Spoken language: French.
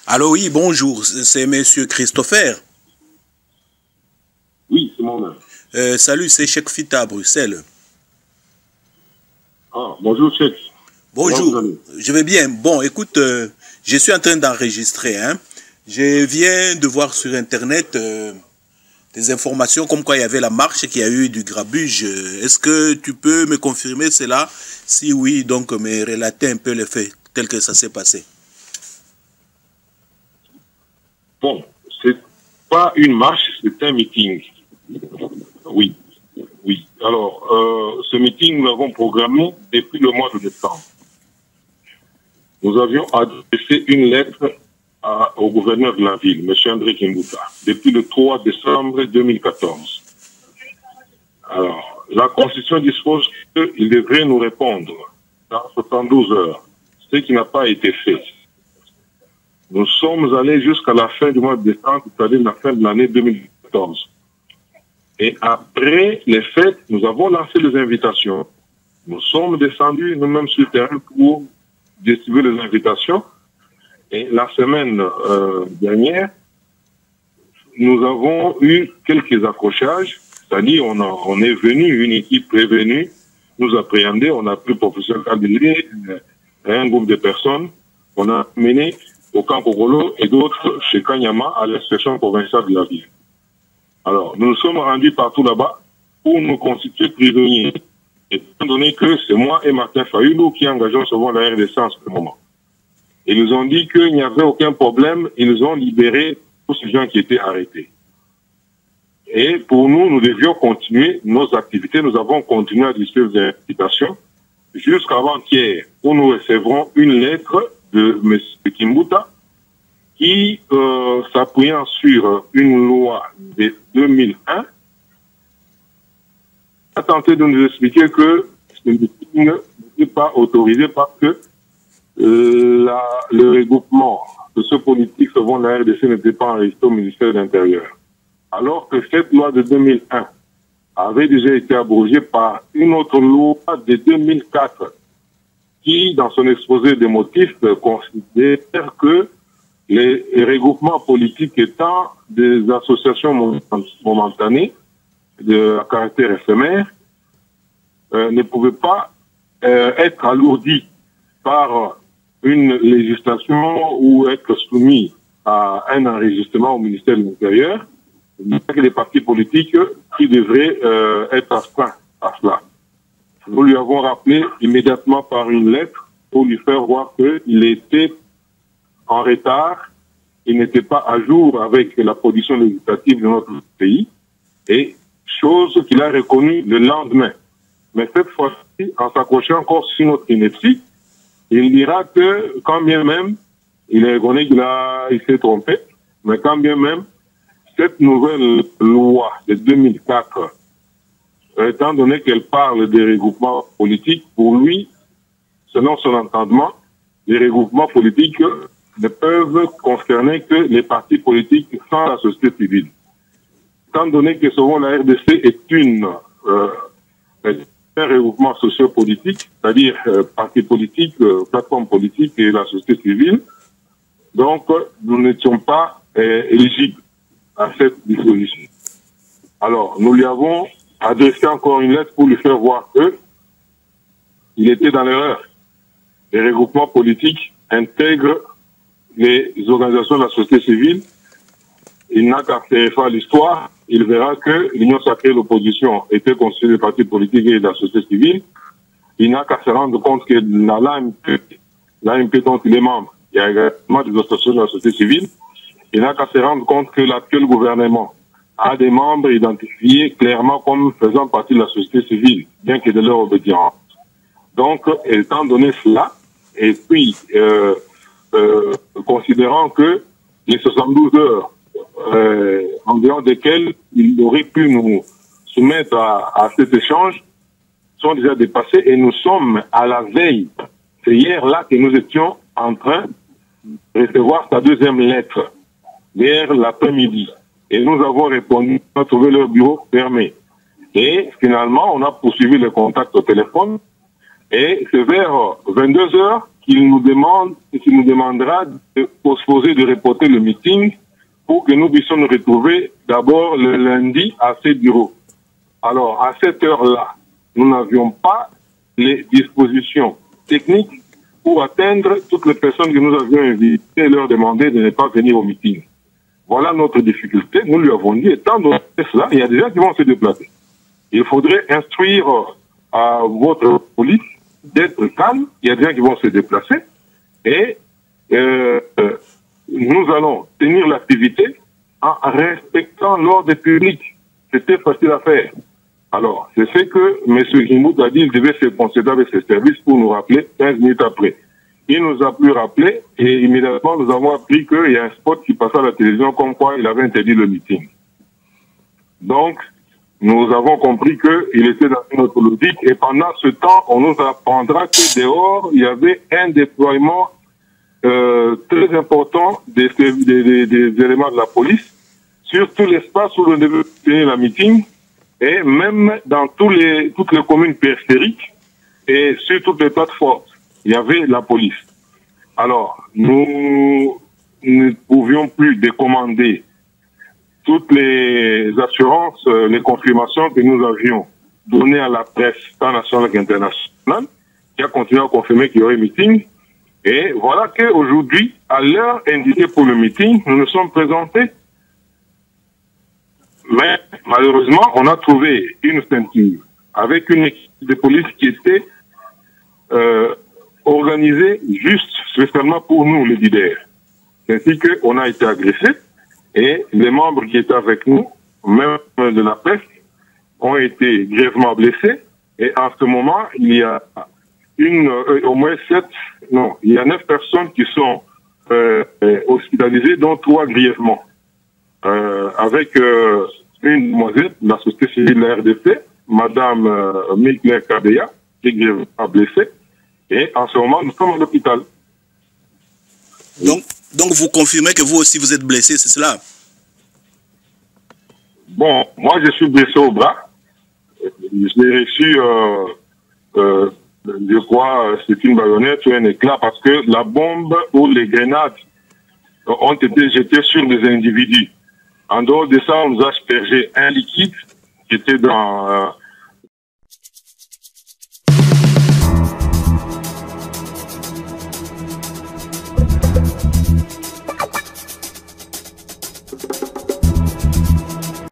Allô, oui, bonjour, c'est Monsieur Christopher. Oui, c'est moi-même. Salut, c'est Cheikh Fita à Bruxelles. Ah, bonjour Cheikh. Bonjour, je vais bien. Bon, écoute, je suis en train d'enregistrer. Hein. Je viens de voir sur Internet des informations comme quoi il y avait la marche, qu'il y a eu du grabuge. Est-ce que tu peux me confirmer cela? Si oui, donc me relater un peu les faits, tel que ça s'est passé. Bon, c'est pas une marche, c'est un meeting. Oui, oui. Alors, ce meeting, nous l'avons programmé depuis le mois de décembre. Nous avions adressé une lettre au gouverneur de la ville, M. André Kimbuta, depuis le 3 décembre 2014. Alors, la Constitution dispose qu'il devrait nous répondre dans 72 heures, ce qui n'a pas été fait. Nous sommes allés jusqu'à la fin du mois de décembre, c'est-à-dire la fin de l'année 2014. Et après les fêtes, nous avons lancé les invitations. Nous sommes descendus nous-mêmes sur le terrain pour distribuer les invitations. Et la semaine dernière, nous avons eu quelques accrochages, c'est-à-dire on est venu, une équipe est venue nous appréhender, on a pris le professeur Kabili, un groupe de personnes, on a mené au camp Kogolo et d'autres chez Kanyama à l'expression provinciale de la ville. Alors, nous nous sommes rendus partout là-bas pour nous constituer prisonniers, étant donné que c'est moi et Martin Fayoulou qui engageons souvent la RDC en ce moment. Ils nous ont dit qu'il n'y avait aucun problème, ils nous ont libéré tous ces gens qui étaient arrêtés. Et pour nous, nous devions continuer nos activités, nous avons continué à distribuer des invitations jusqu'avant-hier, où nous recevrons une lettre de M. Kimbuta qui, s'appuyant sur une loi de 2001, a tenté de nous expliquer que ce meeting n'était pas autorisé parce que le regroupement de ce politique selon la RDC n'était pas enregistré au ministère de l'Intérieur. Alors que cette loi de 2001 avait déjà été abrogée par une autre loi de 2004 qui, dans son exposé des motifs, considère que les regroupements politiques étant des associations momentanées de caractère éphémère ne pouvaient pas être alourdis par une législation ou être soumis à un enregistrement au ministère de l'Intérieur, que les partis politiques qui devraient être astreints à cela. Nous lui avons rappelé immédiatement par une lettre pour lui faire voir qu'il était en retard, il n'était pas à jour avec la production législative de notre pays, et chose qu'il a reconnue le lendemain. Mais cette fois-ci, en s'accrochant encore sur notre ineptie, il dira que quand bien même, il est reconnu qu'il s'est trompé, mais quand bien même, cette nouvelle loi de 2004, étant donné qu'elle parle des regroupements politiques, pour lui, selon son entendement, les regroupements politiques ne peuvent concerner que les partis politiques sans la société civile. Étant donné que selon la RDC est un regroupement socio-politique, c'est-à-dire partis politiques, plateforme politique et la société civile, donc nous n'étions pas éligibles à cette disposition. Alors, nous lui avons adressé encore une lettre pour lui faire voir qu'il était dans l'erreur. Les regroupements politiques intègrent les organisations de la société civile. Il n'a qu'à faire à l'histoire. Il verra que l'Union sacrée de l'opposition était constituée des partis politiques et de la société civile. Il n'a qu'à se rendre compte que l'AMP dont il est membre, il y a également des associations de la société civile. Il n'a qu'à se rendre compte que l'actuel gouvernement a des membres identifiés clairement comme faisant partie de la société civile, bien que de leur obédience. Donc, étant donné cela, et puis considérant que les 72 heures en dehors desquelles il aurait pu nous soumettre à cet échange sont déjà dépassées et nous sommes à la veille. C'est hier là que nous étions en train de recevoir sa deuxième lettre, hier l'après-midi. Et nous avons répondu, on a trouvé leur bureau fermé. Et finalement, on a poursuivi le contact au téléphone. Et c'est vers 22 heures qu'il nous demandera de postposer, de reporter le meeting pour que nous puissions nous retrouver d'abord le lundi à ses bureaux. Alors, à cette heure-là, nous n'avions pas les dispositions techniques pour atteindre toutes les personnes que nous avions invitées et leur demander de ne pas venir au meeting. Voilà notre difficulté. Nous lui avons dit, étant donné cela, il y a des gens qui vont se déplacer. Il faudrait instruire à votre police d'être calme. Il y a des gens qui vont se déplacer. Et nous allons tenir l'activité en respectant l'ordre public. C'était facile à faire. Alors, c'est ce que M. Grimoud a dit, il devait se concéder avec ses services pour nous rappeler 15 minutes après. Il nous a plus rappelé et immédiatement nous avons appris qu'il y a un spot qui passait à la télévision comme quoi il avait interdit le meeting. Donc, nous avons compris qu'il était dans une autre logique et pendant ce temps, on nous apprendra que dehors, il y avait un déploiement très important des éléments de la police sur tout l'espace où on devait tenir la meeting et même dans toutes les communes périphériques et sur toutes les plateformes, il y avait la police. Alors, nous ne pouvions plus décommander toutes les assurances, les confirmations que nous avions données à la presse, tant nationale qu'internationale, qui a continué à confirmer qu'il y aurait meeting. Et voilà qu'aujourd'hui, à l'heure indiquée pour le meeting, nous nous sommes présentés. Mais malheureusement, on a trouvé une ceinture avec une équipe de police qui était organisée juste spécialement pour nous, les leaders. Ainsi qu'on a été agressés et les membres qui étaient avec nous, même de la presse, ont été grièvement blessés. Et en ce moment, il y a au moins 9 personnes qui sont hospitalisées, dont 3 grièvement. Avec une demoiselle de la société civile de la RDC, Madame Milkler Kabeya, qui est grièvement blessée. Et en ce moment, nous sommes à l'hôpital. Donc vous confirmez que vous aussi vous êtes blessé, c'est cela? Bon, moi je suis blessé au bras. J'ai reçu, je crois, c'est une baïonnette ou un éclat parce que la bombe ou les grenades ont été jetées sur des individus. En dehors de ça, on nous a aspergé un liquide qui était dans